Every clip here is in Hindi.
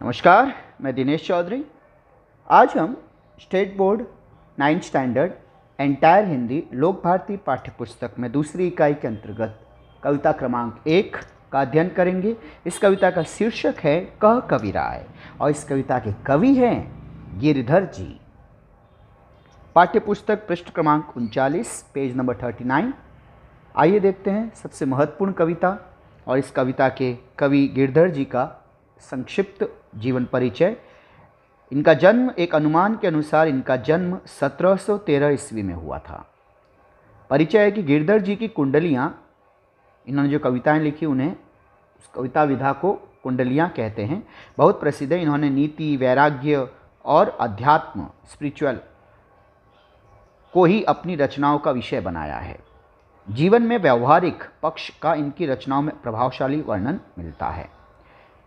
नमस्कार, मैं दिनेश चौधरी। आज हम state board 9th standard entire Hindi लोक भारती पाठ्यपुस्तक में दूसरी इकाई के अंतर्गत कविता क्रमांक 1 का अध्ययन करेंगे। इस कविता का शीर्षक है कह कविराय और इस कविता के कवि हैं गिरधर जी। पाठ्यपुस्तक पृष्ठ क्रमांक 39, पेज नंबर 39। आइए देखते हैं सबसे महत्वपूर्ण कविता और इस कविता के कवि गिरधर जी का संक्षिप्त जीवन परिचय। इनका जन्म, एक अनुमान के अनुसार इनका जन्म 1713 ईस्वी में हुआ था। परिचय है कि गिरधर जी की कुंडलियाँ, इन्होंने जो कविताएं लिखी उन्हें उस कविता विधा को कुंडलियाँ कहते हैं। बहुत प्रसिद्ध है। इन्होंने नीति, वैराग्य और अध्यात्म, स्पिरिचुअल को ही अपनी रचनाओं का विषय बनाया है। जीवन में व्यवहारिक पक्ष का इनकी रचनाओं में प्रभावशाली वर्णन मिलता है।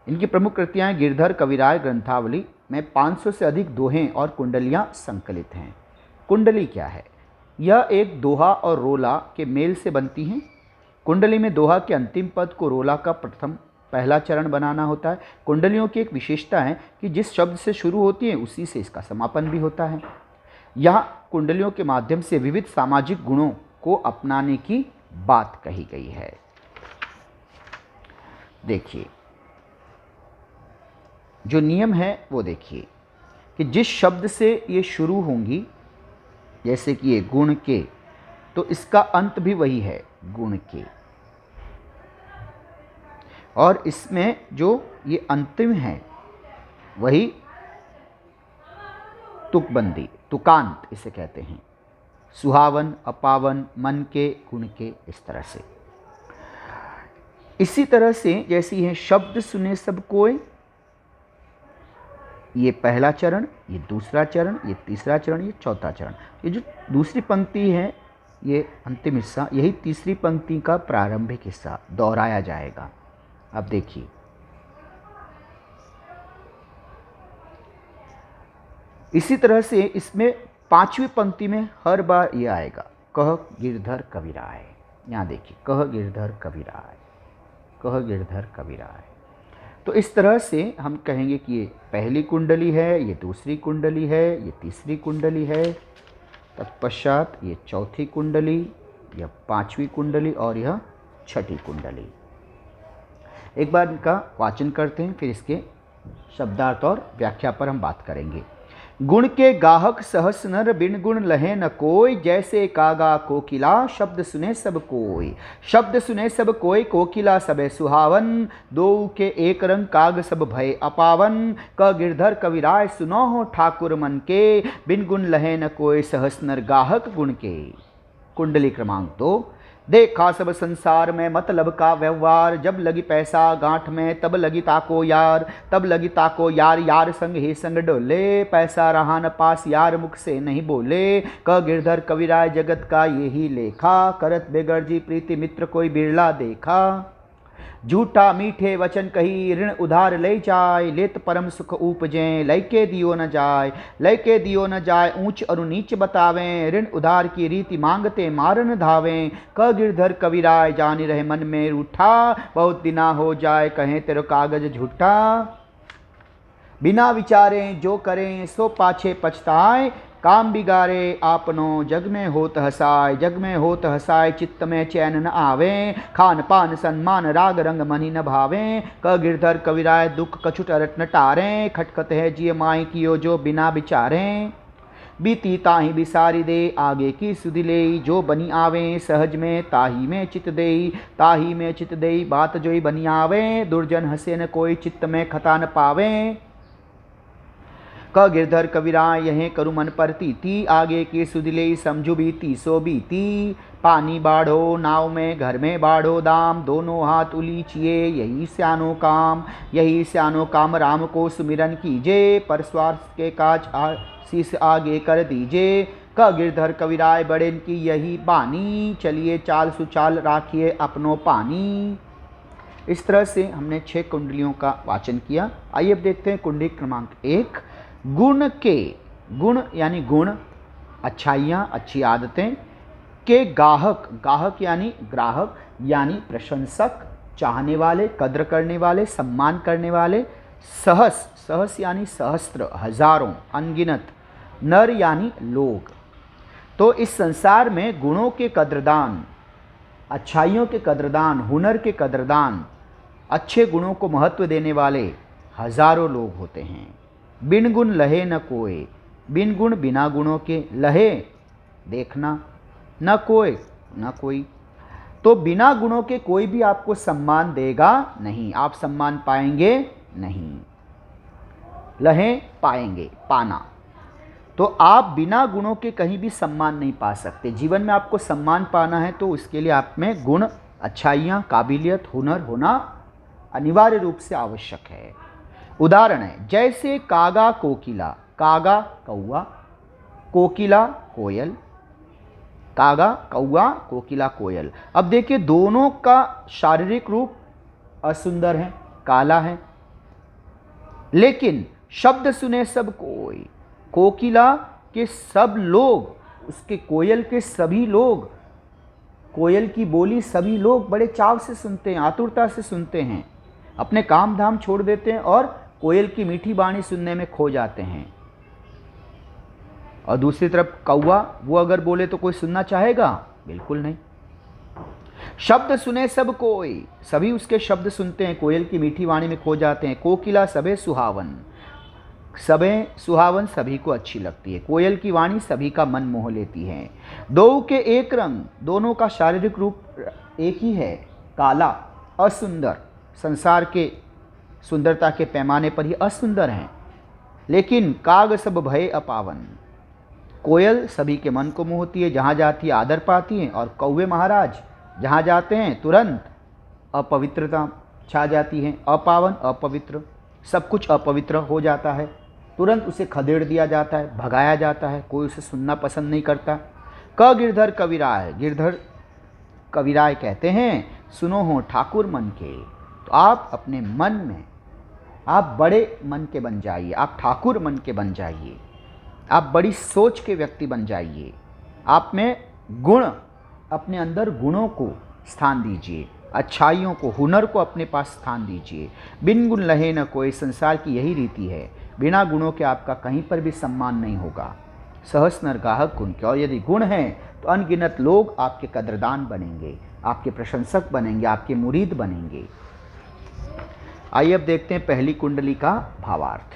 इनकी प्रमुख कृतियाँ गिरधर कविराय ग्रंथावली में 500 से अधिक दोहें और कुंडलियाँ संकलित हैं। कुंडली क्या है? यह एक दोहा और रोला के मेल से बनती हैं। कुंडली में दोहा के अंतिम पद को रोला का पहला चरण बनाना होता है। कुंडलियों की एक विशेषता है कि जिस शब्द से शुरू होती है उसी से इसका समापन भी होता है। यहाँ कुंडलियों के माध्यम से विविध सामाजिक गुणों को अपनाने की बात कही गई है। देखिए, जो नियम है वो देखिए कि जिस शब्द से ये शुरू होंगी, जैसे कि ये गुण के, तो इसका अंत भी वही है, गुण के। और इसमें जो ये अंतिम है वही तुकबंदी, तुकांत इसे कहते हैं। सुहावन, अपावन, मन के, गुण के, इस तरह से। इसी तरह से जैसी है शब्द सुने सब कोय, ये पहला चरण, ये दूसरा चरण, ये तीसरा चरण, ये चौथा चरण। ये जो दूसरी पंक्ति है ये अंतिम हिस्सा, यही तीसरी पंक्ति का प्रारंभिक हिस्सा दोहराया जाएगा। अब देखिए, इसी तरह से इसमें पांचवी पंक्ति में हर बार ये आएगा, कह गिरधर कविराय। यहाँ देखिए, कह गिरधर कविराय, कह गिरधर कविराय। तो इस तरह से हम कहेंगे कि ये पहली कुंडली है, ये दूसरी कुंडली है, ये तीसरी कुंडली है, तत्पश्चात ये चौथी कुंडली, यह पांचवी कुंडली और यह छठी कुंडली। एक बार इनका वाचन करते हैं, फिर इसके शब्दार्थ और व्याख्या पर हम बात करेंगे। गुण के गाहक सहस नर, बिन गुण लहे न कोई, जैसे कागा कोकिला, शब्द सुने सब कोई। शब्द सुने सब कोई, कोकिला सबे सुहावन, दो के एक रंग, काग सब भय अपावन। क गिरधर कविराय सुनो हो ठाकुर मन के, बिन गुण लहे न कोई, सहस नर गाहक गुण के। कुंडली क्रमांक 2। देखा सब संसार में मतलब का व्यवहार, जब लगी पैसा गांठ में तब लगी ताको यार, तब लगी ताको यार, यार संग ही संग डोले, पैसा रहा न पास यार मुख से नहीं बोले। क गिरधर कविराय जगत का यही लेखा, करत बेगर जी प्रीति मित्र कोई बिरला देखा। झूठा मीठे वचन कही, ऋण उधार ले जाय, लेत परम सुख उपजे, लैके दियो न जाय, लैके दियो न जाय, ऊंच और नीच बतावें, ऋण उधार की रीति मांगते मारन धावें। क गिरधर कविराय जानी रहे मन में रूठा, बहुत दिना हो जाए कहें तेरो कागज झूठा। बिना विचारें जो करें सो पाछे पछताए, काम बिगाड़े आपनो जग में होत हसाय, जग में होत हसाय, चित्त में चैन न आवे, खान पान सम्मान राग रंग मनि न भावे। क गिरधर कविराय दुख कछुट अरट न टारें, खटखत है जिय माई कियो जो बिना विचारें। बीती ताही बिसारी दे आगे की सुधि लेई, जो बनी आवे सहज में ताही में चित देई, ताही में चित देई, बात जोई बनी आवे, दुर्जन हसे न कोई चित्त में खता न पावे। क गिरधर कविराय यहें करु मन पर तीती, आगे की सुधिले समझु बीती सो बीती। पानी बाढ़ो नाव में घर में बाढ़ो दाम, दोनों हाथ उलीचिए यही स्यानो काम, यही स्यानो काम, राम को सुमिरन कीजे, पर स्वार्थ के काज शीश आगे कर दीजे। क गिरधर कविराय बड़े की यही बानी, चलिए चाल सुचाल राखिए अपनो पानी। इस तरह से हमने 6 कुंडलियों का वाचन किया। आइए अब देखते हैं कुंडली क्रमांक 1। गुण के, गुण यानी गुण, अच्छाइयाँ, अच्छी आदतें, के गाहक, गाहक यानी ग्राहक यानी प्रशंसक, चाहने वाले, कद्र करने वाले, सम्मान करने वाले, सहस, सहस यानी सहस्त्र, हजारों, अनगिनत, नर यानी लोग। तो इस संसार में गुणों के कद्रदान, अच्छाइयों के कद्रदान, हुनर के कद्रदान, अच्छे गुणों को महत्व देने वाले हजारों लोग होते हैं। बिन गुण लहे न कोय, बिन गुण बिना गुणों के, लहे देखना, न कोय न कोई, तो बिना गुणों के कोई भी आपको सम्मान देगा नहीं, आप सम्मान पाएंगे नहीं। लहे पाएंगे, पाना, तो आप बिना गुणों के कहीं भी सम्मान नहीं पा सकते। जीवन में आपको सम्मान पाना है तो उसके लिए आप में गुण, अच्छाइयाँ, काबिलियत, हुनर होना अनिवार्य रूप से आवश्यक है। उदाहरण है जैसे कागा कोकिला, कागा कौआ, कोकिला कोयल, कागा कौआ, कोकिला कोयल। अब देखिए दोनों का शारीरिक रूप असुंदर है, काला है, लेकिन शब्द सुने सब कोई, कोकिला के सब लोग, उसके कोयल के सभी लोग, कोयल की बोली सभी लोग बड़े चाव से सुनते हैं, आतुरता से सुनते हैं, अपने काम धाम छोड़ देते हैं और कोयल की मीठी वाणी सुनने में खो जाते हैं। और दूसरी तरफ कौवा, वो अगर बोले तो कोई सुनना चाहेगा? बिल्कुल नहीं। शब्द सुने सब कोई, सभी उसके शब्द सुनते हैं, कोयल की मीठी वाणी में खो जाते हैं। कोकिला सबे सुहावन, सबे सुहावन सभी को अच्छी लगती है, कोयल की वाणी सभी का मन मोह लेती है। दो के एक रंग, दोनों का शारीरिक रूप एक ही है, काला, असुंदर, संसार के सुंदरता के पैमाने पर ही असुंदर हैं। लेकिन काग सब भय अपावन, कोयल सभी के मन को मोहती है, जहाँ जाती है आदर पाती हैं, और कौवे महाराज जहाँ जाते हैं तुरंत अपवित्रता छा जाती है। अपावन, अपवित्र, सब कुछ अपवित्र हो जाता है, तुरंत उसे खदेड़ दिया जाता है, भगाया जाता है, कोई उसे सुनना पसंद नहीं करता। क गिरधर कविराय, गिरधर कविराय कहते हैं सुनो हो ठाकुर मन के। तो आप अपने मन में, आप बड़े मन के बन जाइए, आप ठाकुर मन के बन जाइए, आप बड़ी सोच के व्यक्ति बन जाइए। आप में गुण, अपने अंदर गुणों को स्थान दीजिए, अच्छाइयों को, हुनर को अपने पास स्थान दीजिए। बिन गुण लहे न कोई, संसार की यही रीति है, बिना गुणों के आपका कहीं पर भी सम्मान नहीं होगा। सहस नर गाहक गुण के, और यदि गुण हैं तो अनगिनत लोग आपके कद्रदान बनेंगे, आपके प्रशंसक बनेंगे, आपके मुरीद बनेंगे। आइए अब देखते हैं पहली कुंडली का भावार्थ।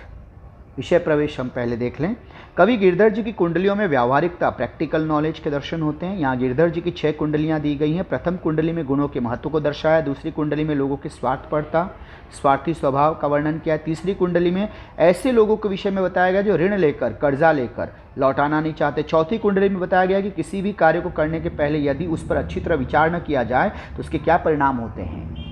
विषय प्रवेश हम पहले देख लें। कवि गिरधर जी की कुंडलियों में व्यावहारिकता, प्रैक्टिकल नॉलेज के दर्शन होते हैं। यहाँ गिरधर जी की 6 कुंडलियाँ दी गई हैं। प्रथम कुंडली में गुणों के महत्व को दर्शाया, दूसरी कुंडली में लोगों के स्वार्थपरता, स्वार्थी स्वभाव का वर्णन किया, तीसरी कुंडली में ऐसे लोगों के विषय में बताया गया जो ऋण लेकर, कर्जा लेकर लौटाना नहीं चाहते। चौथी कुंडली में बताया गया कि किसी भी कार्य को करने के पहले यदि उस पर अच्छी तरह विचार न किया जाए तो उसके क्या परिणाम होते हैं।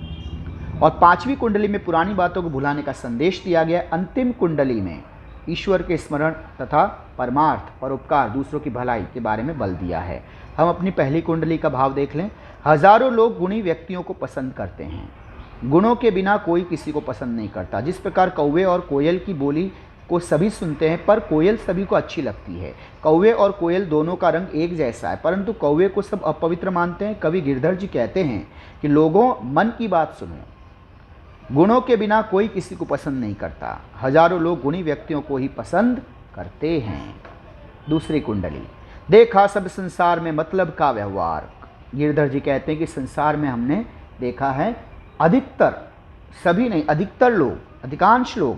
और पांचवी कुंडली में पुरानी बातों को भुलाने का संदेश दिया गया। अंतिम कुंडली में ईश्वर के स्मरण तथा परमार्थ, परोपकार, दूसरों की भलाई के बारे में बल दिया है। हम अपनी पहली कुंडली का भाव देख लें। हजारों लोग गुणी व्यक्तियों को पसंद करते हैं, गुणों के बिना कोई किसी को पसंद नहीं करता। जिस प्रकार कौवे और कोयल की बोली को सभी सुनते हैं, पर कोयल सभी को अच्छी लगती है। कौवे और कोयल दोनों का रंग एक जैसा है, परंतु कौवे को सब अपवित्र मानते हैं। कवि गिरधर जी कहते हैं कि लोगों, मन की बात सुनो, गुणों के बिना कोई किसी को पसंद नहीं करता, हजारों लोग गुणी व्यक्तियों को ही पसंद करते हैं। दूसरी कुंडली, देखा सब संसार में मतलब का व्यवहार। गिरधर जी कहते हैं कि संसार में हमने देखा है अधिकतर, सभी नहीं, अधिकतर लोग, अधिकांश लोग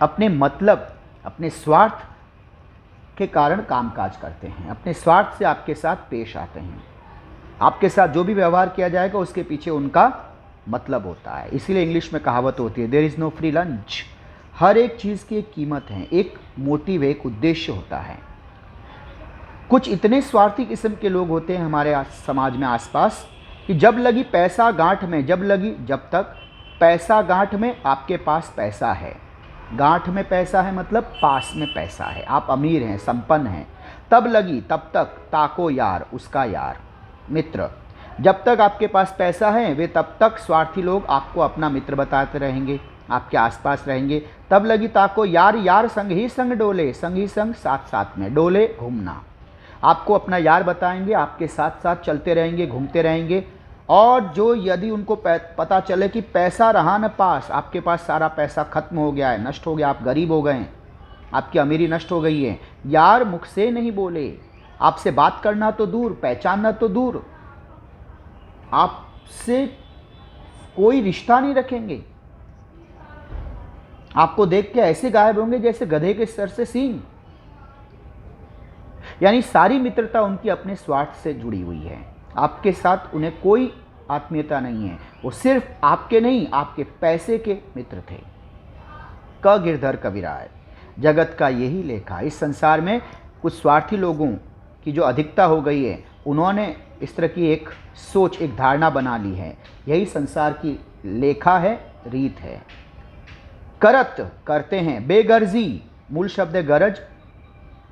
अपने मतलब, अपने स्वार्थ के कारण कामकाज करते हैं, अपने स्वार्थ से आपके साथ पेश आते हैं। आपके साथ जो भी व्यवहार किया जाएगा उसके पीछे उनका मतलब होता है। इसीलिए इंग्लिश में कहावत होती है, there is no free lunch. हर एक चीज़ की एक कीमत है, एक मोटिव, एक उद्देश्य होता है। कुछ इतने स्वार्थी किस्म के लोग होते हैं हमारे समाज में आसपास कि जब लगी पैसा गांठ में, जब तक पैसा गांठ में, आपके पास पैसा है, गांठ में पैसा है मतलब पास में पैसा है, आप अमीर हैं, संपन्न हैं, तब लगी तब तक ताको यार, उसका यार, मित्र। जब तक आपके पास पैसा है वे तब तक स्वार्थी लोग आपको अपना मित्र बताते रहेंगे, आपके आसपास रहेंगे। तब लगी ताको यार, यार संग ही संग डोले, संग ही संग साथ साथ में, डोले घूमना, आपको अपना यार बताएंगे, आपके साथ साथ चलते रहेंगे, घूमते रहेंगे और जो यदि उनको पता चले कि पैसा रहा न पास, आपके पास सारा पैसा खत्म हो गया है, नष्ट हो गया, आप गरीब हो गए हैं, आपकी अमीरी नष्ट हो गई है, यार मुख से नहीं बोले, आपसे बात करना तो दूर, पहचानना तो दूर, आपसे कोई रिश्ता नहीं रखेंगे, आपको देख के ऐसे गायब होंगे जैसे गधे के सर से सींग। यानी सारी मित्रता उनकी अपने स्वार्थ से जुड़ी हुई है, आपके साथ उन्हें कोई आत्मीयता नहीं है, वो सिर्फ आपके नहीं आपके पैसे के मित्र थे। क गिरधर कविराय, जगत का यही लेखा। इस संसार में कुछ स्वार्थी लोगों की जो अधिकता हो गई है, उन्होंने इस तरह की एक सोच, एक धारणा बना ली है, यही संसार की लेखा है, रीत है। करत करते हैं, बेगर्जी, मूल शब्द है गरज,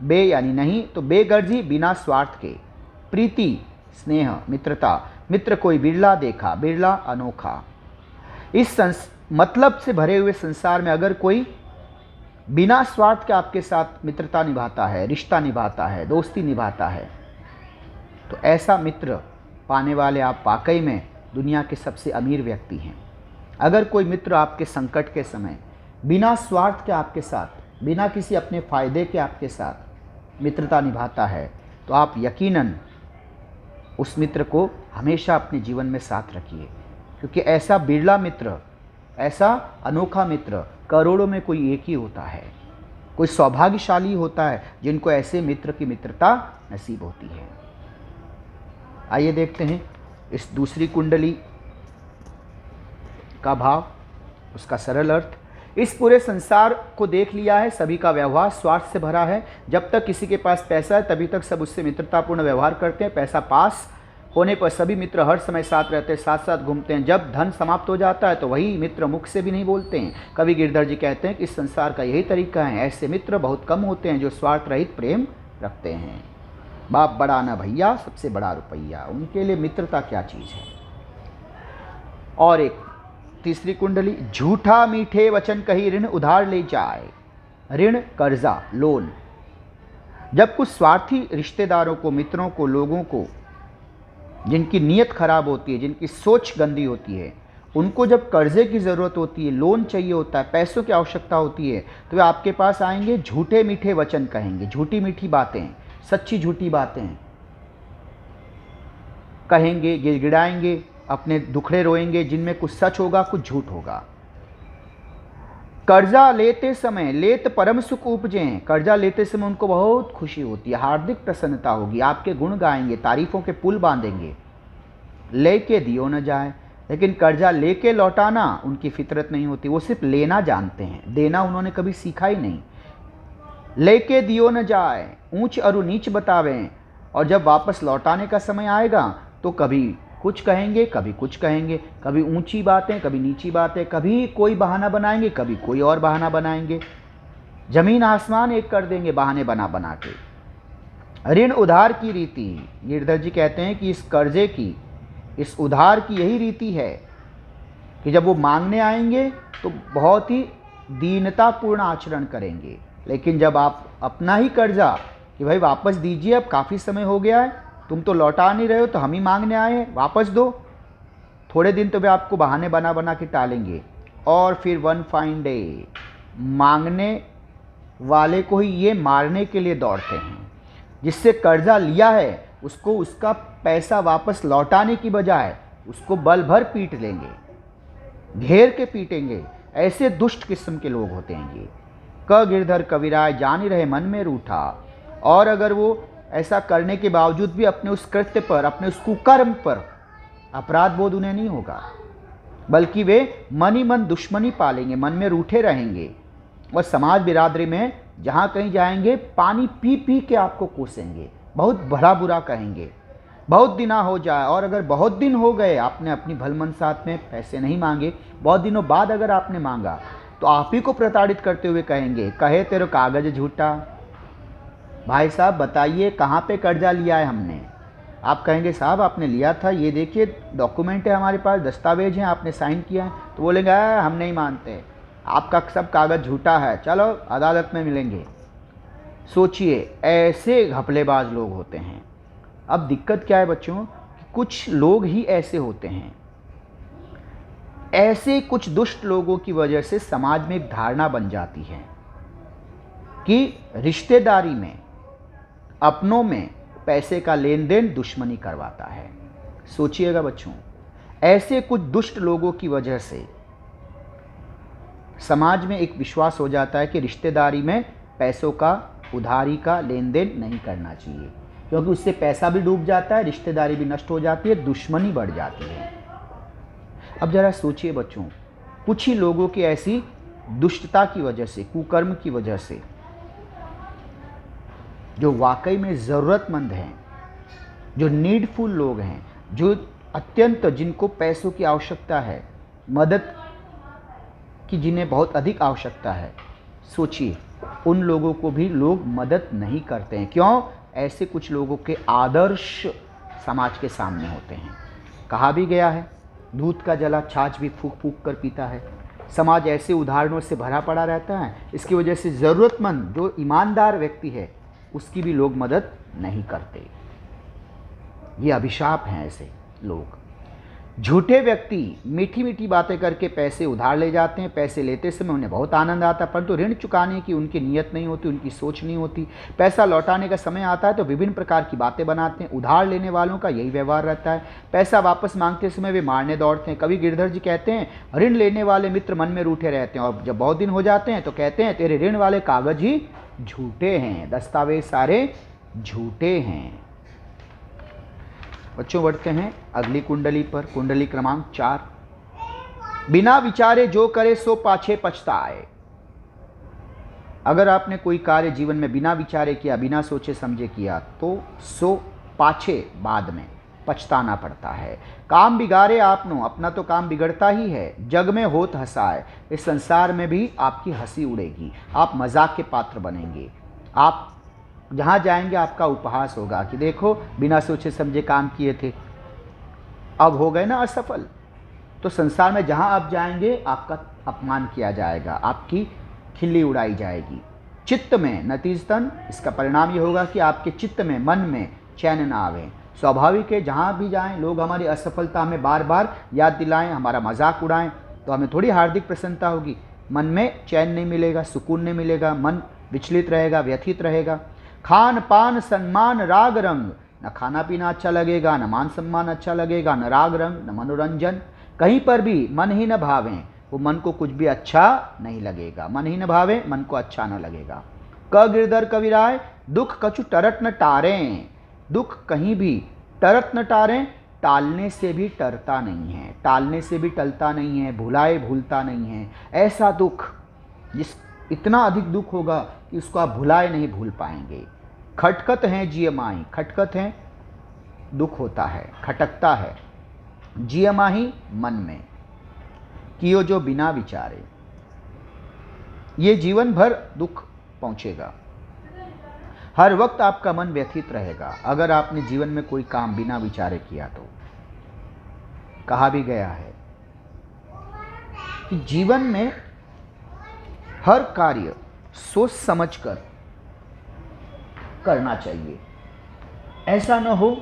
बे यानी नहीं, तो बेगर्जी बिना स्वार्थ के, प्रीति स्नेह मित्रता, मित्र कोई बिरला देखा, बिरला अनोखा। इस मतलब से भरे हुए संसार में अगर कोई बिना स्वार्थ के आपके साथ मित्रता निभाता है, रिश्ता निभाता है, दोस्ती निभाता है, तो ऐसा मित्र पाने वाले आप वाकई में दुनिया के सबसे अमीर व्यक्ति हैं। अगर कोई मित्र आपके संकट के समय बिना स्वार्थ के आपके साथ, बिना किसी अपने फायदे के आपके साथ मित्रता निभाता है, तो आप यकीनन उस मित्र को हमेशा अपने जीवन में साथ रखिए, क्योंकि ऐसा बिरला मित्र, ऐसा अनोखा मित्र करोड़ों में कोई एक ही होता है। कोई सौभाग्यशाली होता है जिनको ऐसे मित्र की मित्रता नसीब होती है। आइए देखते हैं इस दूसरी कुंडली का भाव, उसका सरल अर्थ। इस पूरे संसार को देख लिया है, सभी का व्यवहार स्वार्थ से भरा है। जब तक किसी के पास पैसा है तभी तक सब उससे मित्रतापूर्ण व्यवहार करते हैं। पैसा पास होने पर सभी मित्र हर समय साथ रहते हैं, साथ साथ घूमते हैं। जब धन समाप्त हो जाता है तो वही मित्र मुख से भी नहीं बोलते हैं। कवि गिरधर जी कहते हैं कि इस संसार का यही तरीका है, ऐसे मित्र बहुत कम होते हैं जो स्वार्थ रहित प्रेम रखते हैं। बाप बड़ा ना भैया, सबसे बड़ा रुपया, उनके लिए मित्रता क्या चीज़ है। और एक तीसरी कुंडली, झूठा मीठे वचन कही ऋण उधार ले जाए। ऋण कर्जा, लोन। जब कुछ स्वार्थी रिश्तेदारों को, मित्रों को, लोगों को, जिनकी नीयत खराब होती है, जिनकी सोच गंदी होती है, उनको जब कर्जे की ज़रूरत होती है, लोन चाहिए होता है, पैसों की आवश्यकता होती है, तो वे आपके पास आएंगे, झूठे मीठे वचन कहेंगे, झूठी मीठी बातें, सच्ची झूठी बातें कहेंगे, गिड़गिड़ाएंगे, अपने दुखड़े रोएंगे, जिनमें कुछ सच होगा कुछ झूठ होगा। कर्जा लेते समय लेत परम सुख उपजें। कर्जा लेते समय उनको बहुत खुशी होती है, हार्दिक प्रसन्नता होगी, आपके गुण गाएंगे, तारीफों के पुल बांधेंगे। लेके दियो न जाए, लेकिन कर्जा लेके लौटाना उनकी फितरत नहीं होती, वो सिर्फ लेना जानते हैं, देना उन्होंने कभी सीखा ही नहीं। लेके दियो न जाए, ऊंच अरु नीच बतावें, और जब वापस लौटाने का समय आएगा तो कभी कुछ कहेंगे, कभी कुछ कहेंगे, कभी ऊंची बातें, कभी नीची बातें, कभी कोई बहाना बनाएंगे, कभी कोई और बहाना बनाएंगे, जमीन आसमान एक कर देंगे बहाने बना बना के। ऋण उधार की रीति, गिरधर जी कहते हैं कि इस कर्जे की, इस उधार की यही रीति है कि जब वो मांगने आएंगे तो बहुत ही दीनतापूर्ण आचरण करेंगे, लेकिन जब आप अपना ही कर्जा कि भाई वापस दीजिए, अब काफ़ी समय हो गया है, तुम तो लौटा नहीं रहे हो, तो हम ही मांगने आए हैं, वापस दो, थोड़े दिन तो वे आपको बहाने बना बना के टालेंगे, और फिर वन फाइन डे मांगने वाले को ही ये मारने के लिए दौड़ते हैं। जिससे कर्जा लिया है उसको उसका पैसा वापस लौटाने की बजाय उसको बल भर पीट लेंगे, घेर के पीटेंगे। ऐसे दुष्ट किस्म के लोग होते हैं ये। क गिरधर कविराय जान ही रहे मन में रूठा। और अगर वो ऐसा करने के बावजूद भी अपने उस कृत्य पर, अपने उस कुकर्म पर अपराध बोध उन्हें नहीं होगा, बल्कि वे मन ही मन दुश्मनी पालेंगे, मन में रूठे रहेंगे, और समाज बिरादरी में जहाँ कहीं जाएंगे पानी पी पी के आपको कोसेंगे, बहुत भला बुरा कहेंगे। बहुत दिन हो जाए, और अगर बहुत दिन हो गए आपने अपनी भलमन साथ में पैसे नहीं मांगे, बहुत दिनों बाद अगर आपने मांगा तो आप ही को प्रताड़ित करते हुए कहेंगे, कहे तेरे कागज झूठा। भाई साहब बताइए कहाँ पे कर्जा लिया है हमने। आप कहेंगे साहब आपने लिया था, ये देखिए डॉक्यूमेंट है हमारे पास, दस्तावेज हैं, आपने साइन किया है। तो बोलेंगे हम नहीं मानते, आपका सब कागज़ झूठा है, चलो अदालत में मिलेंगे। सोचिए ऐसे घपलेबाज लोग होते हैं। अब दिक्कत क्या है बच्चों, कि कुछ लोग ही ऐसे होते हैं, ऐसे कुछ दुष्ट लोगों की वजह से समाज में एक धारणा बन जाती है कि रिश्तेदारी में, अपनों में पैसे का लेन देन दुश्मनी करवाता है। सोचिएगा बच्चों, ऐसे कुछ दुष्ट लोगों की वजह से समाज में एक विश्वास हो जाता है कि रिश्तेदारी में पैसों का, उधारी का लेन देन नहीं करना चाहिए, क्योंकि उससे पैसा भी डूब जाता है, रिश्तेदारी भी नष्ट हो जाती है, दुश्मनी बढ़ जाती है। अब जरा सोचिए बच्चों, कुछ ही लोगों की ऐसी दुष्टता की वजह से, कुकर्म की वजह से, जो वाकई में ज़रूरतमंद हैं, जो नीडफुल लोग हैं, जो अत्यंत, जिनको पैसों की आवश्यकता है, मदद की जिन्हें बहुत अधिक आवश्यकता है, सोचिए उन लोगों को भी लोग मदद नहीं करते हैं। क्यों? ऐसे कुछ लोगों के आदर्श समाज के सामने होते हैं। कहा भी गया है, दूध का जला छाछ भी फूंक फूंक कर पीता है। समाज ऐसे उदाहरणों से भरा पड़ा रहता है, इसकी वजह से ज़रूरतमंद जो ईमानदार व्यक्ति है उसकी भी लोग मदद नहीं करते। ये अभिशाप हैं ऐसे लोग। झूठे व्यक्ति मीठी मीठी बातें करके पैसे उधार ले जाते हैं, पैसे लेते समय उन्हें बहुत आनंद आता है, परंतु ऋण चुकाने की उनकी नीयत नहीं होती, उनकी सोच नहीं होती। पैसा लौटाने का समय आता है तो विभिन्न प्रकार की बातें बनाते हैं। उधार लेने वालों का यही व्यवहार रहता है। पैसा वापस मांगते समय वे मारने दौड़ते हैं। कवि गिरधर जी कहते हैं, ऋण लेने वाले मित्र मन में रूठे रहते हैं, और जब बहुत दिन हो जाते हैं तो कहते हैं तेरे ऋण वाले कागज ही झूठे हैं, दस्तावेज सारे झूठे हैं। बच्चों बढ़ते हैं अगली कुंडली पर, कुंडली क्रमांक 4। बिना विचारे जो करे सो पाछे पछताए। अगर आपने कोई कार्य जीवन में बिना विचारे किया, बिना सोचे समझे किया, तो सो पाछे, बाद में पछताना पड़ता है। काम बिगाड़े आपनो, अपना तो काम बिगड़ता ही है। जग में होत हंसाए, इस संसार में भी आपकी हंसी उड़ेगी, आप मजाक के पात्र बनेंगे। आप जहाँ जाएंगे आपका उपहास होगा कि देखो बिना सोचे समझे काम किए थे, अब हो गए ना असफल। तो संसार में जहाँ आप जाएंगे आपका अपमान किया जाएगा, आपकी खिल्ली उड़ाई जाएगी। चित्त में नतीजतन इसका परिणाम ये होगा कि आपके चित्त में, मन में चैन ना आवे। स्वाभाविक है, जहाँ भी जाएं लोग हमारी असफलता में बार बार याद दिलाएं, हमारा मजाक उड़ाएं, तो हमें थोड़ी हार्दिक प्रसन्नता होगी। मन में चैन नहीं मिलेगा, सुकून नहीं मिलेगा, मन विचलित रहेगा, व्यथित रहेगा। खान पान सम्मान राग रंग, न खाना पीना अच्छा लगेगा, न मान सम्मान अच्छा लगेगा, न राग रंग, न मनोरंजन। कहीं पर भी मन ही न भावें, वो मन को कुछ भी अच्छा नहीं लगेगा। मन ही न भावे, मन को अच्छा न लगेगा। क गिरधर कविराय, दुख कछु टरट न टारें। दुख कहीं भी टरट न टारें, टालने से भी टरता नहीं है, टालने से भी टलता नहीं है, भुलाए भूलता नहीं है। ऐसा दुख, जिस इतना अधिक दुख होगा कि उसको आप भुलाए नहीं भूल पाएंगे। खटकत हैं जियमाही, खटकत हैं दुख होता है, खटकता है। जियमाही मन में कियो जो बिना विचारे, ये जीवन भर दुख पहुंचेगा। हर वक्त आपका मन व्यथित रहेगा अगर आपने जीवन में कोई काम बिना विचारे किया तो। कहा भी गया है कि जीवन में हर कार्य सोच समझकर करना चाहिए। ऐसा न हो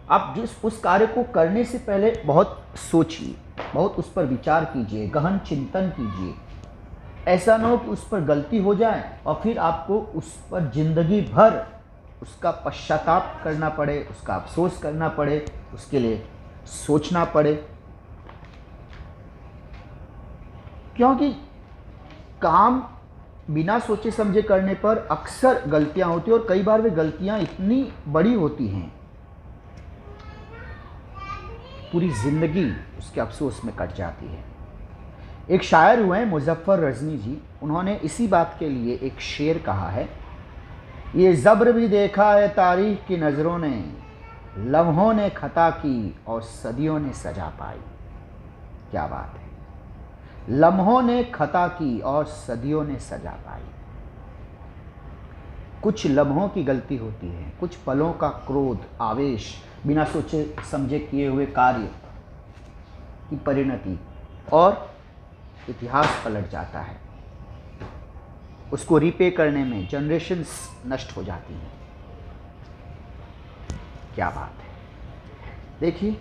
आप उस कार्य को करने से पहले बहुत सोचिए, बहुत उस पर विचार कीजिए, गहन चिंतन कीजिए। ऐसा न हो कि उस पर गलती हो जाए और फिर आपको उस पर जिंदगी भर उसका पश्चाताप करना पड़े, उसका अफसोस करना पड़े, उसके लिए सोचना पड़े। क्योंकि काम बिना सोचे समझे करने पर अक्सर गलतियां होती हैं, और कई बार वे गलतियां इतनी बड़ी होती हैं पूरी जिंदगी उसके अफसोस में कट जाती है। एक शायर हुए हैं मुजफ्फर रजनी जी, उन्होंने इसी बात के लिए एक शेर कहा है, ये जब्र भी देखा है तारीख की नज़रों ने, लम्हों ने खता की और सदियों ने सजा पाई। क्या बात है, लम्हों ने खता की और सदियों ने सजा पाई। कुछ लम्हों की गलती होती है, कुछ पलों का क्रोध, आवेश, बिना सोचे समझे किए हुए कार्य की परिणति, और इतिहास पलट जाता है। उसको रीपे करने में जनरेशन्स नष्ट हो जाती हैं। क्या बात है। देखिए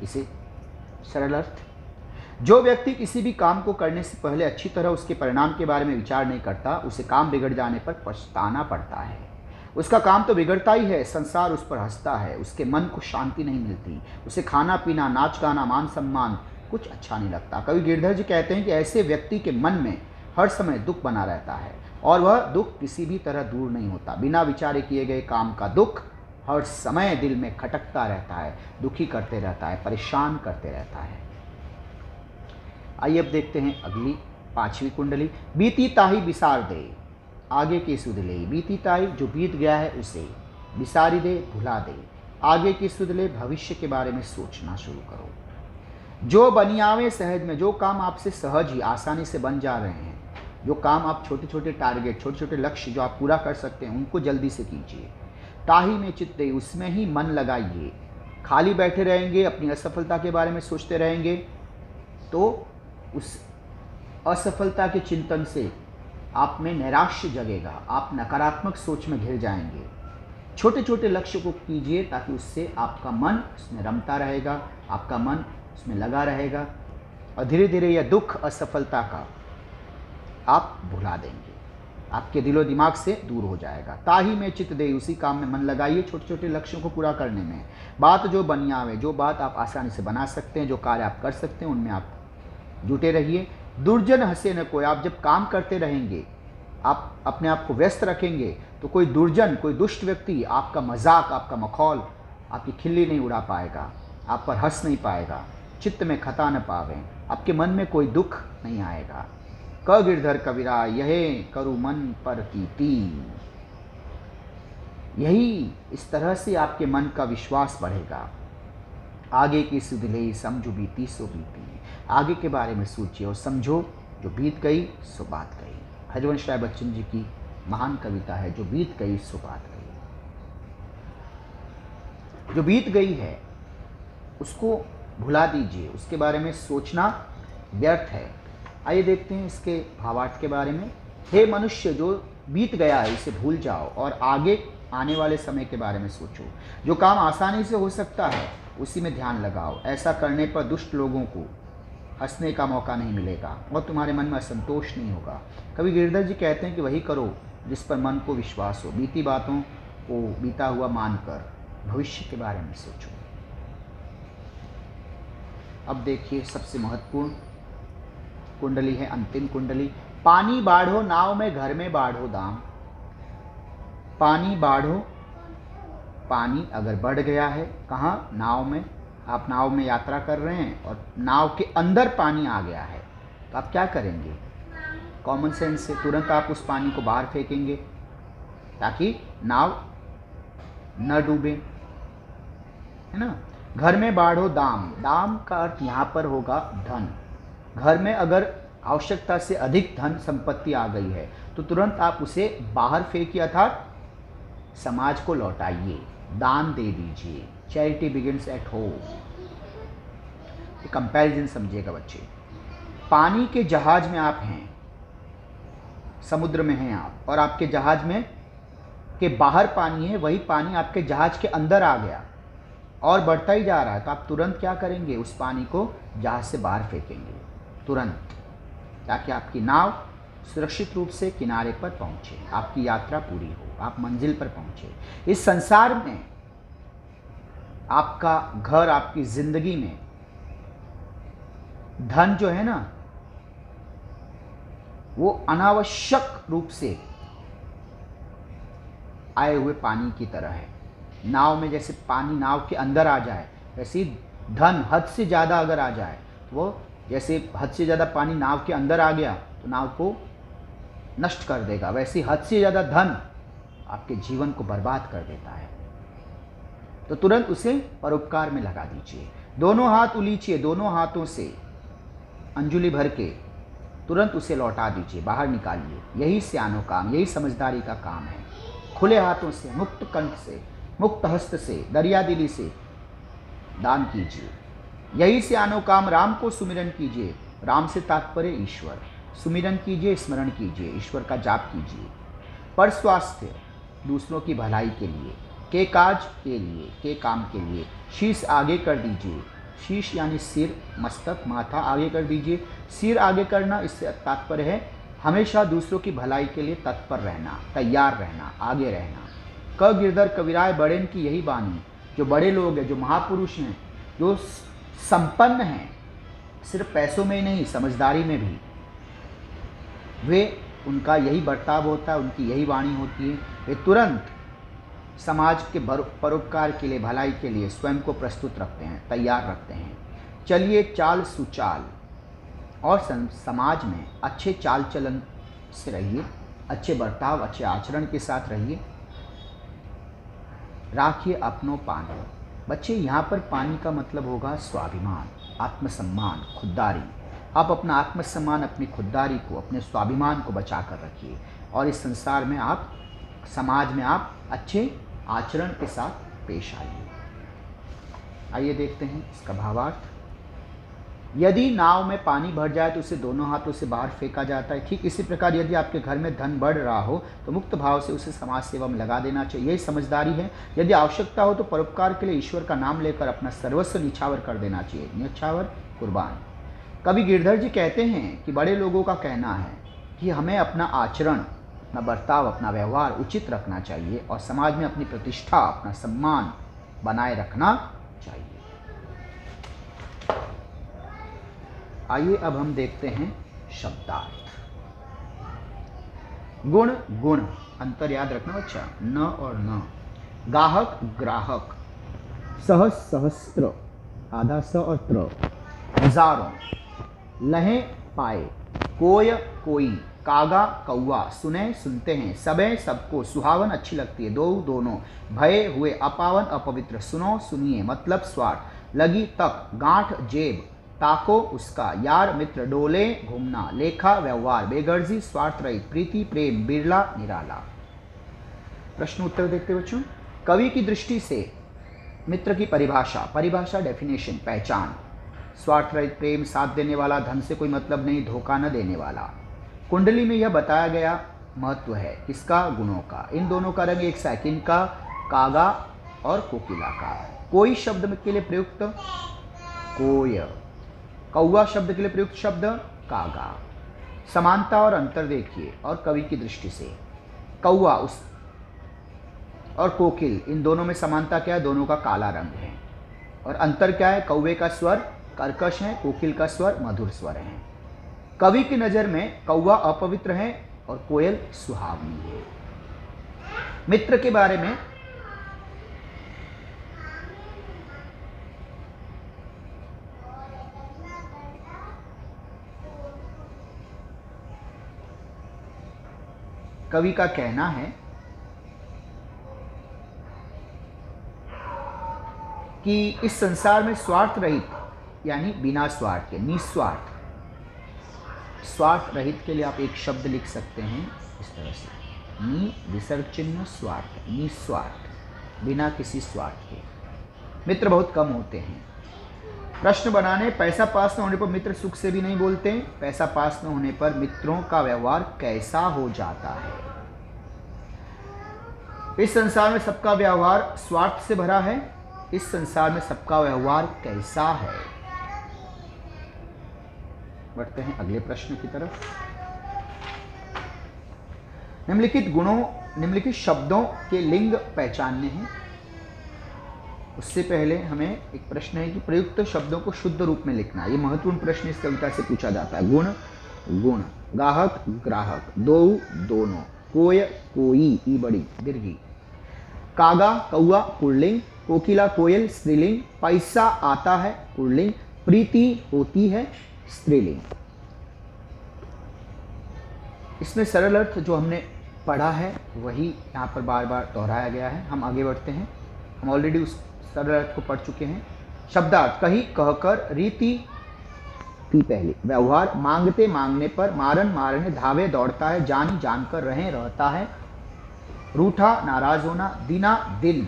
इसे सरल अर्थ, जो व्यक्ति किसी भी काम को करने से पहले अच्छी तरह उसके परिणाम के बारे में विचार नहीं करता, उसे काम बिगड़ जाने पर पछताना पड़ता है। उसका काम तो बिगड़ता ही है, संसार उस पर हंसता है, उसके मन को शांति नहीं मिलती, उसे खाना पीना, नाच गाना, मान सम्मान कुछ अच्छा नहीं लगता। कवि गिरधर जी कहते हैं कि ऐसे व्यक्ति के मन में हर समय दुख बना रहता है और वह दुख किसी भी तरह दूर नहीं होता। बिना विचारे किए गए काम का दुख हर समय दिल में खटकता रहता है, दुखी करते रहता है, परेशान करते रहता है। आइए अब देखते हैं अगली 5वीं कुंडली। बीती ताही बिसार दे, आगे की सुध ले। बीती ताई, जो बीत गया है उसे, बिसारी दे, भुला दे, आगे की सुध ले, भविष्य के बारे में सोचना शुरू करो। जो बनियावे सहज में, जो काम आपसे सहज ही आसानी से बन जा रहे हैं, जो काम आप छोटे छोटे टारगेट, छोटे छोटे लक्ष्य जो आप पूरा कर सकते हैं, उनको जल्दी से कीजिए। ताही में चित्त दे, उसमें ही मन लगाइए। खाली बैठे रहेंगे, अपनी असफलता के बारे में सोचते रहेंगे तो उस असफलता के चिंतन से आप में नैराश्य जगेगा, आप नकारात्मक सोच में घिर जाएंगे। छोटे छोटे लक्ष्य को कीजिए ताकि उससे आपका मन उसमें रमता रहेगा, आपका मन उसमें लगा रहेगा और धीरे धीरे यह दुख असफलता का आप भुला देंगे, आपके दिलो दिमाग से दूर हो जाएगा। ताही में चित्त दे, उसी काम में मन लगाइए, छोटे छोटे लक्ष्यों को पूरा करने में। बात जो बनियावे, जो बात आप आसानी से बना सकते हैं, जो कार्य आप कर सकते हैं, उनमें आप जुटे रहिए। दुर्जन हंसे न कोई, आप जब काम करते रहेंगे, आप अपने आप को व्यस्त रखेंगे तो कोई दुर्जन, कोई दुष्ट व्यक्ति आपका मजाक, आपका मखौल, आपकी खिल्ली नहीं उड़ा पाएगा, आप पर हंस नहीं पाएगा, चित्त में खता न पावे, आपके मन में कोई दुख नहीं आएगा। क गिरधर कबीरा, यही करु मन पर कीती। यही इस तरह से आपके मन का विश्वास बढ़ेगा। आगे की सुध ले, समझो बीती सो बीती। आगे के बारे में सोचिए और समझो, जो बीत गई सो बात गई। हरिवंश राय बच्चन जी की महान कविता है, जो बीत गई सो बात गई। जो बीत गई है उसको भुला दीजिए, उसके बारे में सोचना व्यर्थ है। आइए देखते हैं इसके भावार्थ के बारे में। हे मनुष्य, जो बीत गया है इसे भूल जाओ और आगे आने वाले समय के बारे में सोचो। जो काम आसानी से हो सकता है उसी में ध्यान लगाओ। ऐसा करने पर दुष्ट लोगों को हंसने का मौका नहीं मिलेगा और तुम्हारे मन में असंतोष नहीं होगा। कवि गिरधर जी कहते हैं कि वही करो जिस पर मन को विश्वास हो। बीती बातों को बीता हुआ मानकर भविष्य के बारे में सोचो। अब देखिए सबसे महत्वपूर्ण कुंडली है अंतिम कुंडली। पानी बाढ़ो नाव में, घर में बाढ़ो दाम। पानी बाढ़ो, पानी अगर बढ़ गया है, कहाँ? नाव में। आप नाव में यात्रा कर रहे हैं और नाव के अंदर पानी आ गया है तो आप क्या करेंगे? कॉमन सेंस से तुरंत आप उस पानी को बाहर फेंकेंगे ताकि नाव न डूबे, है ना। घर में बाढ़ो दाम, दाम का अर्थ यहाँ पर होगा धन। घर में अगर आवश्यकता से अधिक धन संपत्ति आ गई है तो तुरंत आप उसे बाहर फेंकिए अर्थात समाज को लौटाइए, दान दे दीजिए। Charity begins at home. Comparison समझिएगा बच्चे। पानी के जहाज में आप हैं, समुद्र में हैं आप, और आपके जहाज में के बाहर पानी है, वही पानी आपके जहाज के अंदर आ गया और बढ़ता ही जा रहा है तो आप तुरंत क्या करेंगे? उस पानी को जहाज से बाहर फेंकेंगे तुरंत, ताकि आपकी नाव सुरक्षित रूप से किनारे पर पहुंचे, आपकी यात्रा पूरी हो, आप मंजिल पर पहुंचे। इस संसार में आपका घर, आपकी जिंदगी में धन जो है ना, वो अनावश्यक रूप से आए हुए पानी की तरह है। नाव में जैसे पानी नाव के अंदर आ जाए, वैसे धन हद से ज़्यादा अगर आ जाए, वो जैसे हद से ज़्यादा पानी नाव के अंदर आ गया तो नाव को नष्ट कर देगा, वैसे हद से ज़्यादा धन आपके जीवन को बर्बाद कर देता है। तो तुरंत उसे परोपकार में लगा दीजिए। दोनों हाथ उलीचिए, दोनों हाथों से अंजुलि भर के तुरंत उसे लौटा दीजिए, बाहर निकालिए। यही सियानो काम, यही समझदारी का काम है। खुले हाथों से, मुक्त कंठ से, मुक्त हस्त से, दरिया दिली से दान कीजिए। यही सियानो काम। राम को सुमिरन कीजिए। राम से तात्पर्य ईश्वर। सुमिरन कीजिए, स्मरण कीजिए, ईश्वर का जाप कीजिए। पर स्वास्थ्य, दूसरों की भलाई के लिए। के काज के लिए, के काम के लिए। शीश आगे कर दीजिए, शीश यानी सिर, मस्तक, माथा आगे कर दीजिए। सिर आगे करना, इससे तात्पर्य है हमेशा दूसरों की भलाई के लिए तत्पर रहना, तैयार रहना, आगे रहना। क गिरधर कविराय बड़ेन की यही बानी। जो बड़े लोग हैं, जो महापुरुष हैं, जो संपन्न हैं, सिर्फ पैसों में ही नहीं, समझदारी में भी, वे उनका यही बर्ताव होता है, उनकी यही वाणी होती है। वे तुरंत समाज के परोपकार के लिए, भलाई के लिए स्वयं को प्रस्तुत रखते हैं, तैयार रखते हैं। चलिए चाल सुचाल और समाज में अच्छे चाल चलन से रहिए, अच्छे बर्ताव, अच्छे आचरण के साथ रहिए। राखिए अपनों पानी। बच्चे, यहाँ पर पानी का मतलब होगा स्वाभिमान, आत्मसम्मान, खुददारी। आप अपना आत्मसम्मान, अपनी खुददारी को, अपने स्वाभिमान को बचा कर रखिए और इस संसार में आप, समाज में आप अच्छे आचरण के साथ पेश आइए। आइए देखते हैं इसका भावार्थ। यदि नाव में पानी भर जाए तो उसे दोनों हाथों से बाहर फेंका जाता है। ठीक इसी प्रकार यदि आपके घर में धन बढ़ रहा हो तो मुक्त भाव से उसे समाज सेवा में लगा देना चाहिए, यही समझदारी है। यदि आवश्यकता हो तो परोपकार के लिए ईश्वर का नाम लेकर अपना सर्वस्व निछावर कर देना चाहिए, न्यौछावर, कुर्बान। कवि गिरधर जी कहते हैं कि बड़े लोगों का कहना है कि हमें अपना आचरण, अपना बर्ताव, अपना व्यवहार उचित रखना चाहिए और समाज में अपनी प्रतिष्ठा, अपना सम्मान बनाए रखना चाहिए। आइए अब हम देखते हैं शब्दार्थ। गुण, गुण, अंतर याद रखना बच्चा, न और न। गाहक, ग्राहक। सहस, सहस्त्र, आधा स और त्र। हजारों। लहे, पाए। कोय, कोई। कागा, कौआ। सुने, सुनते हैं। सबे, सबको। सुहावन, अच्छी लगती है। दो, दोनों। भय, हुए। अपावन, अपवित्र। सुनो, सुनिए, मतलब स्वार्थ। लगी, तक। गांठ, जेब। ताको, उसका। यार, मित्र। डोले, घूमना। लेखा, व्यवहार। बेगर्जी, स्वार्थ रहित। प्रीति, प्रेम। बिरला, निराला। प्रश्न उत्तर देखते बच्चों। कवि की दृष्टि से मित्र की परिभाषा, परिभाषा डेफिनेशन, पहचान। स्वार्थ रहित, प्रेम, साथ देने वाला, धन से कोई मतलब नहीं, धोखा न देने वाला। कुंडली में यह बताया गया महत्व है किसका? गुणों का। इन दोनों का रंग एक सा, किनका? कागा और कोकिला का। कोई शब्द के लिए प्रयुक्त कोय, कौआ शब्द के लिए प्रयुक्त शब्द कागा। समानता और अंतर देखिए और कवि की दृष्टि से। कौआ उस और कोकिल, इन दोनों में समानता क्या है? दोनों का काला रंग है। और अंतर क्या है? कौवे का स्वर कर्कश है, कोकिल का स्वर मधुर स्वर है। कवि की नज़र में कौवा अपवित्र है और कोयल सुहावनी है। मित्र के बारे में कवि का कहना है कि इस संसार में स्वार्थ रहित, यानी बिना स्वार्थ के, निस्वार्थ, स्वार्थ रहित के लिए आप एक शब्द लिख सकते हैं इस तरह से, नि विसर्ग चिन्ह स्वार्थ, निस्वार्थ, बिना किसी स्वार्थ के। मित्र बहुत कम होते हैं। प्रश्न बनाने, पैसा पास न होने पर मित्र सुख से भी नहीं बोलते, पैसा पास न होने पर मित्रों का व्यवहार कैसा हो जाता है। इस संसार में सबका व्यवहार स्वार्थ से भरा है, इस संसार में सबका व्यवहार कैसा है। बढ़ते हैं अगले प्रश्न की तरफ। निम्नलिखित गुणों, निम्नलिखित शब्दों के लिंग पहचानने हैं। उससे पहले हमें एक प्रश्न है कि प्रयुक्त शब्दों को शुद्ध रूप में लिखना। ये महत्वपूर्ण प्रश्न इस कविता से पूछा जाता है। गुण, गुण। गाहक, ग्राहक। दो, दोनों। कोय, कोई, ई बड़ी दीर्घी। कागा, कौआ, पुल्लिंग। कोकिला, कोयल, स्त्रीलिंग। पैसा आता है, पुल्लिंग। प्रीति होती है, स्त्रीलिंग। इसमें सरल अर्थ जो हमने पढ़ा है वही यहाँ पर बार बार दोहराया गया है। हम आगे बढ़ते हैं। हम ऑलरेडी उस सरल अर्थ को पढ़ चुके हैं। शब्दार्थ, कही, कहकर। रीति, थी पहले। व्यवहार, मांगते, मांगने पर। मारन, मारने। धावे, दौड़ता है। जानी, जानकर। रहें, रहता है। रूठा, नाराज होना। दीना, दिल।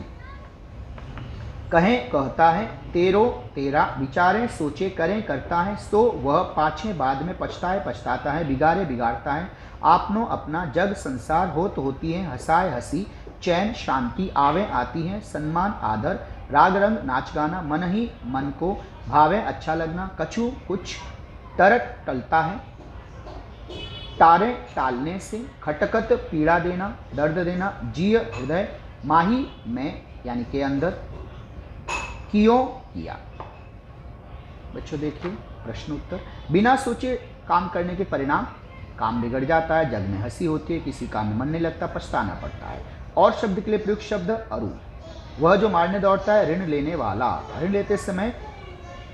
कहें, कहता है। तेरो, तेरा। विचारें, सोचे, करें, करता है। सो, वह। पाछे, बाद में। पछताए, पछताता है। बिगाड़े, बिगाड़ता है। आपनो, अपना। जग, संसार। होत, होती है। हंसाए, हंसी। चैन शांति आवे आती है, सम्मान आदर, राग रंग नाच गाना, मन ही मन को भावे अच्छा लगना, कछु कुछ तरट टलता है, तारे टालने से, खटकत पीड़ा देना दर्द देना, जिय हृदय, माही में यानी के अंदर, क्यों किया। बच्चों देखिए प्रश्न उत्तर। बिना सोचे काम करने के परिणाम, काम बिगड़ जाता है, जग में हंसी होती है, किसी काम में मन नहीं लगता, पछताना पड़ता है। और शब्द के लिए प्रयुक्त शब्द अरु, वह जो मारने दौड़ता है, ऋण लेने वाला, ऋण लेते समय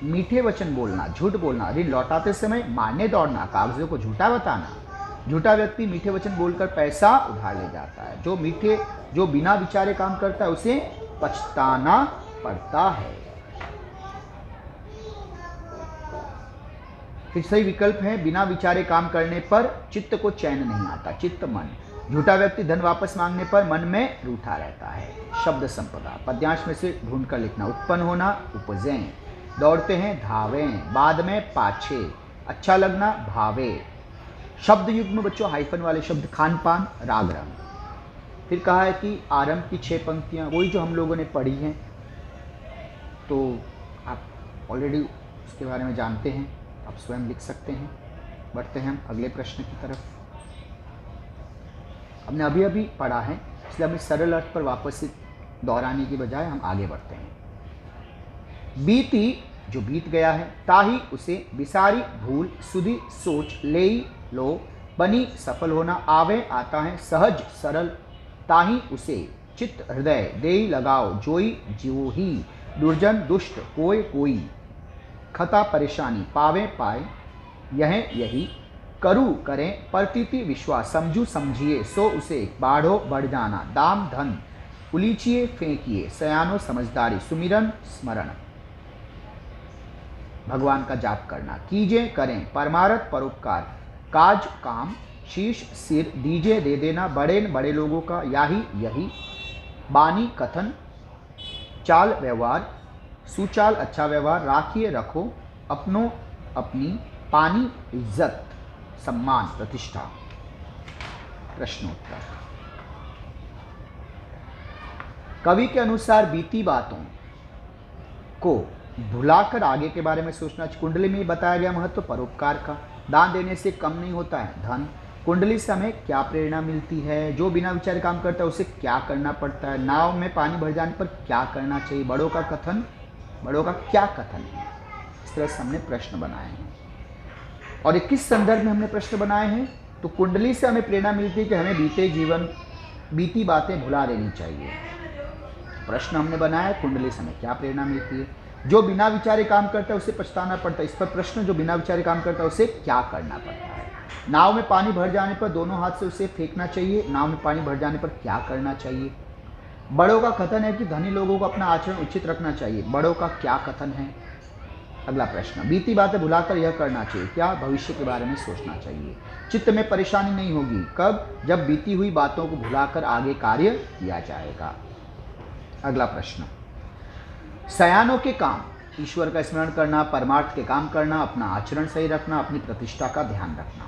मीठे वचन बोलना, झूठ बोलना, ऋण लौटाते समय मारने दौड़ना, कागजों को झूठा बताना। झूठा व्यक्ति मीठे वचन बोलकर पैसा उधार ले जाता है। जो बिना विचारे काम करता है उसे पछताना पड़ता है। फिर सही विकल्प है, बिना विचारे काम करने पर चित्त को चैन नहीं आता, चित्त मन। झूठा व्यक्ति धन वापस मांगने पर मन में रूठा रहता है। शब्द संपदा, पद्यांश में से ढूंढकर लिखना। उत्पन्न होना, उपजें, दौड़ते हैं, धावें, बाद में पाछे, अच्छा लगना, भावे। शब्द युग में बच्चों हाइफन वाले शब्द खान पान, राग रंग। फिर कहा है कि आरंभ की 6 पंक्तियां वही जो हम लोगों ने पढ़ी हैं, तो आप ऑलरेडी उसके बारे में जानते हैं, आप स्वयं लिख सकते हैं। बढ़ते हैं हम अगले प्रश्न की तरफ। हमने अभी अभी पढ़ा है, इसलिए हमें सरल अर्थ पर वापस से दोहराने की बजाय हम आगे बढ़ते हैं। बीती, जो बीत गया है, ताही उसे, बिसारी भूल, सुधी सोच, लेई लो, बनी सफल होना, आवे आता है, सहज सरल, ताही उसे, चित्त हृदय, देई लगाओ, जोई जीवो ही, दुर्जन दुष्ट, कोय कोई, खता परेशानी, पावे पाए, यह यही, करू करें, प्रतीति विश्वास, समझू समझिए, सो उसे, बाढ़ो बढ़ जाना, दाम धन, उलीचिए फेंकिए, सयानो समझदारी, सुमिरन स्मरण, भगवान का जाप करना, कीजे करें, परमारथ परोपकार, काज काम, शीश सिर, दीजे दे देना, बड़े बड़े लोगों का, याही यही, बानी कथन, चाल व्यवहार, सुचाल अच्छा व्यवहार, राखिए रखो, अपनों अपनी, पानी इज्जत सम्मान प्रतिष्ठा। प्रश्नोत्तर। कवि के अनुसार बीती बातों को भुलाकर आगे के बारे में सोचना। कुंडली में बताया गया महत्व परोपकार का, दान देने से कम नहीं होता है धन। कुंडली से हमें क्या प्रेरणा मिलती है, जो बिना विचारे काम करता है उसे क्या करना पड़ता है, नाव में पानी भर जाने पर क्या करना चाहिए, बड़ों का क्या कथन है। इस तरह से हमने प्रश्न बनाए हैं। और ये किस संदर्भ में हमने प्रश्न बनाए हैं, तो कुंडली से हमें प्रेरणा मिलती है कि हमें बीती बातें भुला देनी चाहिए। प्रश्न हमने बनाया कुंडली से हमें क्या प्रेरणा मिलती है, जो बिना विचारे काम करता है उसे पछताना पड़ता है। इस पर प्रश्न, जो बिना विचारे काम करता है उसे क्या करना पड़ता है। नाव में पानी भर जाने पर दोनों हाथ से उसे फेंकना चाहिए, नाव में पानी भर जाने पर क्या करना चाहिए। बड़ों का कथन है कि धनी लोगों को अपना आचरण उचित रखना चाहिए, बड़ों का क्या कथन है। अगला प्रश्न, बीती बातें भुलाकर यह करना चाहिए क्या, भविष्य के बारे में सोचना चाहिए। चित्त में परेशानी नहीं होगी, कब, जब बीती हुई बातों को भुलाकर आगे कार्य किया जाएगा। अगला प्रश्न, सयानों के काम, ईश्वर का स्मरण करना, परमार्थ के काम करना, अपना आचरण सही रखना, अपनी प्रतिष्ठा का ध्यान रखना।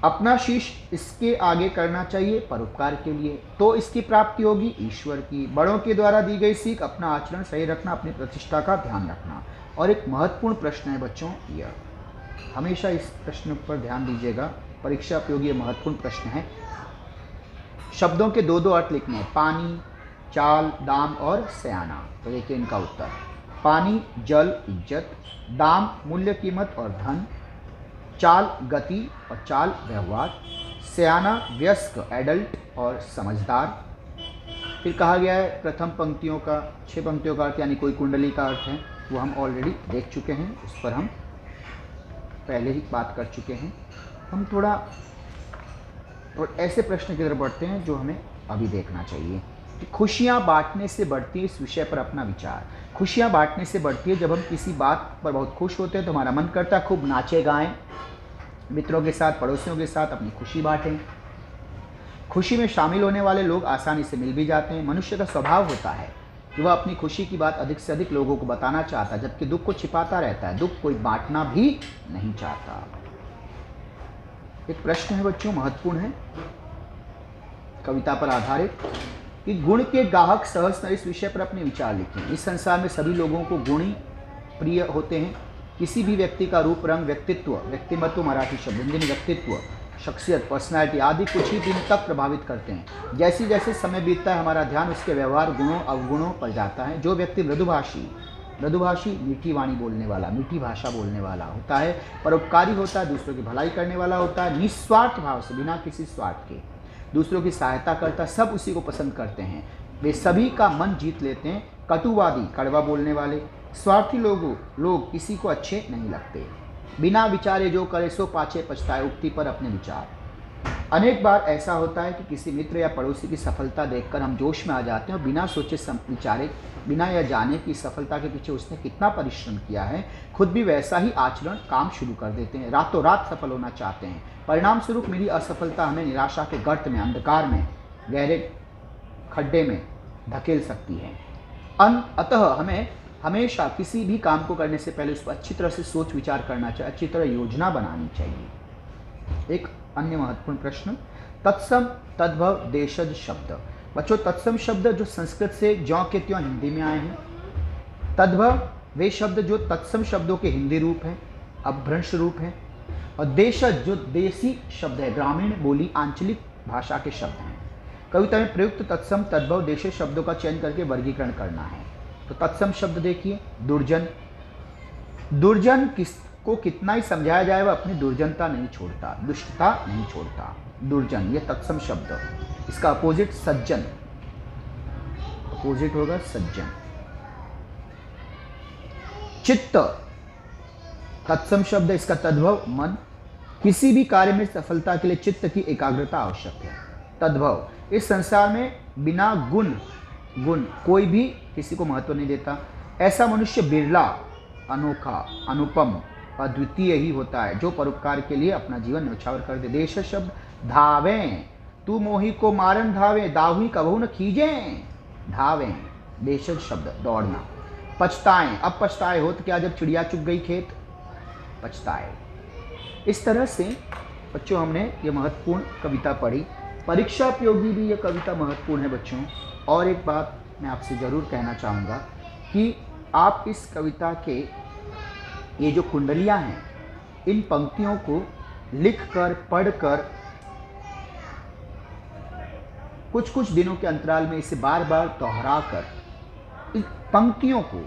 अपना शीश इसके आगे करना चाहिए परोपकार के लिए, तो इसकी प्राप्ति होगी ईश्वर की। बड़ों के द्वारा दी गई सीख, अपना आचरण सही रखना, अपनी प्रतिष्ठा का ध्यान रखना। और एक महत्वपूर्ण प्रश्न है बच्चों, यह हमेशा इस प्रश्न पर ध्यान दीजिएगा, परीक्षा उपयोगी महत्वपूर्ण प्रश्न है। शब्दों के दो अर्थ लिखने हैं, पानी, चाल, दाम और सयाना। तो देखिए इनका उत्तर, पानी जल इज्जत, दाम मूल्य कीमत और धन, चाल गति और चाल व्यवहार, सयाना वयस्क एडल्ट और समझदार। फिर कहा गया है प्रथम पंक्तियों का 6 पंक्तियों का अर्थ यानी कोई कुंडली का अर्थ है, वो हम ऑलरेडी देख चुके हैं, उस पर हम पहले ही बात कर चुके हैं। हम थोड़ा और ऐसे प्रश्न की तरफ बढ़ते हैं जो हमें अभी देखना चाहिए कि खुशियाँ बांटने से बढ़ती है, इस विषय पर अपना विचार। खुशियाँ बांटने से बढ़ती है, जब हम किसी बात पर बहुत खुश होते हैं तो हमारा मन करता है खूब नाचे गाएं, मित्रों के साथ, पड़ोसियों के साथ अपनी खुशी बांटें। खुशी में शामिल होने वाले लोग आसानी से मिल भी जाते हैं। मनुष्य का स्वभाव होता है कि वह अपनी खुशी की बात अधिक से अधिक लोगों को बताना चाहता है, जबकि दुख को छिपाता रहता है। दुख कोई बांटना भी नहीं चाहता। एक प्रश्न है बच्चों, महत्वपूर्ण है। कविता पर आधारित कि गुण के गाहक सहस्त्र इस विषय पर अपने विचार लिखें। इस संसार में सभी लोगों को गुण ही प्रिय होते हैं। किसी भी व्यक्ति का रूप, रंग, व्यक्तित्व, व्यक्तिमत्व मराठी शब्द, हिंदी में व्यक्तित्व, शख्सियत, पर्सनैलिटी आदि कुछ ही दिन तक प्रभावित करते हैं। जैसे जैसे समय बीतता है हमारा ध्यान उसके व्यवहार, गुणों, अवगुणों पर जाता है। जो व्यक्ति मृदुभाषी मीठी वाणी बोलने वाला, मीठी भाषा बोलने वाला होता है, परोपकारी होता है, दूसरों की भलाई करने वाला होता है, निस्वार्थ भाव से बिना किसी स्वार्थ के दूसरों की सहायता करता, सब उसी को पसंद करते हैं। वे सभी का मन जीत लेते हैं। कटुवादी, कड़वा बोलने वाले, स्वार्थी लोग किसी को अच्छे नहीं लगते। बिना विचारे जो करे सो पाछे पछताए, उक्ति पर अपने विचार। अनेक बार ऐसा होता है कि किसी मित्र या पड़ोसी की सफलता देखकर हम जोश में आ जाते हैं और बिना सोचे विचारे, बिना यह जाने कि सफलता के पीछे उसने कितना परिश्रम किया है, खुद भी वैसा ही आचरण काम शुरू कर देते हैं। रातों रात सफल होना चाहते हैं। परिणाम स्वरूप मेरी असफलता हमें निराशा के गर्त में, अंधकार में, गहरे खड्डे में धकेल सकती है। अतः हमें हमेशा किसी भी काम को करने से पहले उस पर अच्छी तरह से सोच विचार करना चाहिए, अच्छी तरह योजना बनानी चाहिए। एक अन्य महत्वपूर्ण प्रश्न, तत्सम तद्भव देशज शब्द। बच्चों, तत्सम शब्द जो संस्कृत से ज्यों के त्यों हिंदी में आए हैं। तद्भव वे शब्द जो तत्सम शब्दों के हिंदी रूप हैं, अपभ्रंश रूप हैं। और देशज जो देसी शब्द है, ग्रामीण बोली आंचलिक भाषा के शब्द हैं। कविता में प्रयुक्त तत्सम तद्भव देशज शब्दों का चयन करके वर्गीकरण करना है। तो तत्सम शब्द देखिए, दुर्जन। दुर्जन किसको कितना ही समझाया जाए वह अपनी दुर्जनता नहीं छोड़ता, दुष्टता नहीं छोड़ता। दुर्जन ये तत्सम शब्द। इसका अपोजिट सज्जन, अपोजिट होगा सज्जन। चित्त तत्सम शब्द, इसका तद्भव मन। किसी भी कार्य में सफलता के लिए चित्त की एकाग्रता आवश्यक है। तद्भव, इस संसार में बिना गुण कोई भी किसी को महत्व नहीं देता। ऐसा मनुष्य बिरला, अनोखा, अनुपम, अद्वितीय ही होता है जो परोपकार के लिए अपना जीवन न्यौछावर कर दे। देश शब्द, धावें तू मोही को मारन धावे, दाहुई कबहू न खींचें। धावें देशज शब्द, दौड़ना। पछताएं, अब पछताए होत क्या जब चिड़िया चुग गई खेत। पछताए। इस तरह से बच्चों हमने ये महत्वपूर्ण कविता पढ़ी। परीक्षा उपयोगी भी ये कविता महत्वपूर्ण है बच्चों। और एक बात मैं आपसे ज़रूर कहना चाहूँगा कि आप इस कविता के ये जो कुंडलियाँ हैं, इन पंक्तियों को लिखकर, पढ़कर, कुछ कुछ दिनों के अंतराल में इसे बार बार दोहरा कर इन पंक्तियों को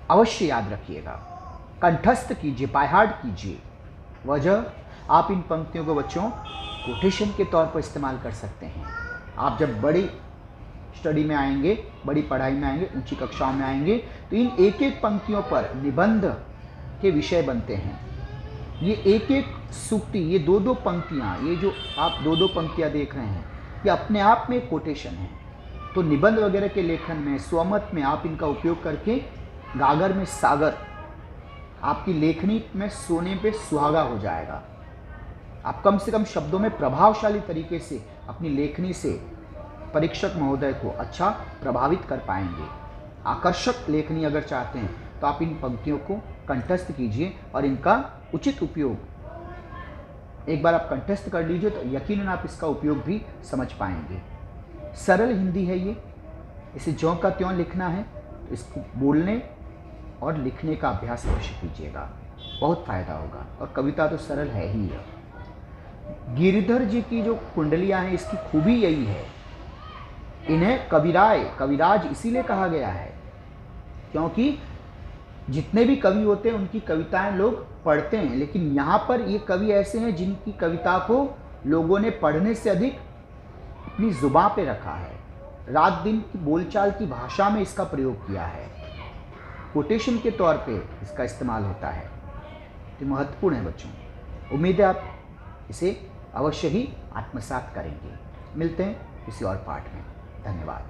अवश्य याद रखिएगा, कंठस्थ कीजिए, बाय हार्ट कीजिए। वजह, आप इन पंक्तियों को बच्चों कोटेशन के तौर पर इस्तेमाल कर सकते हैं। आप जब बड़ी स्टडी में आएंगे, बड़ी पढ़ाई में आएंगे, ऊंची कक्षाओं में आएंगे, तो इन एक एक पंक्तियों पर निबंध के विषय बनते हैं। ये एक एक सूक्ति, ये दो दो पंक्तियाँ, ये जो आप दो दो पंक्तियाँ देख रहे हैं, ये अपने आप में कोटेशन है। तो निबंध वगैरह के लेखन में, स्वमत में आप इनका उपयोग करके गागर में सागर, आपकी लेखनी में सोने पे सुहागा हो जाएगा। आप कम से कम शब्दों में प्रभावशाली तरीके से अपनी लेखनी से परीक्षक महोदय को अच्छा प्रभावित कर पाएंगे। आकर्षक लेखनी अगर चाहते हैं तो आप इन पंक्तियों को कंठस्थ कीजिए और इनका उचित उपयोग एक बार आप कंठस्थ कर लीजिए तो यकीनन आप इसका उपयोग भी समझ पाएंगे। सरल हिंदी है ये, इसे ज्यों का त्यों लिखना है, तो इसको बोलने और लिखने का अभ्यास अवश्य कीजिएगा, बहुत फायदा होगा। और कविता तो सरल है ही है। गिरिधर जी की जो कुंडलियां हैं, इसकी खूबी यही है, इन्हें कविराज इसीलिए कहा गया है क्योंकि जितने भी कवि होते हैं उनकी कविताएं लोग पढ़ते हैं, लेकिन यहाँ पर ये कवि ऐसे हैं जिनकी कविता को लोगों ने पढ़ने से अधिक अपनी जुबां पे रखा है, रात दिन की बोलचाल की भाषा में इसका प्रयोग किया है, कोटेशन के तौर पे इसका इस्तेमाल होता है। तो महत्वपूर्ण है बच्चों, उम्मीद है आप इसे अवश्य ही आत्मसात करेंगे। मिलते हैं किसी और पाठ में। धन्यवाद।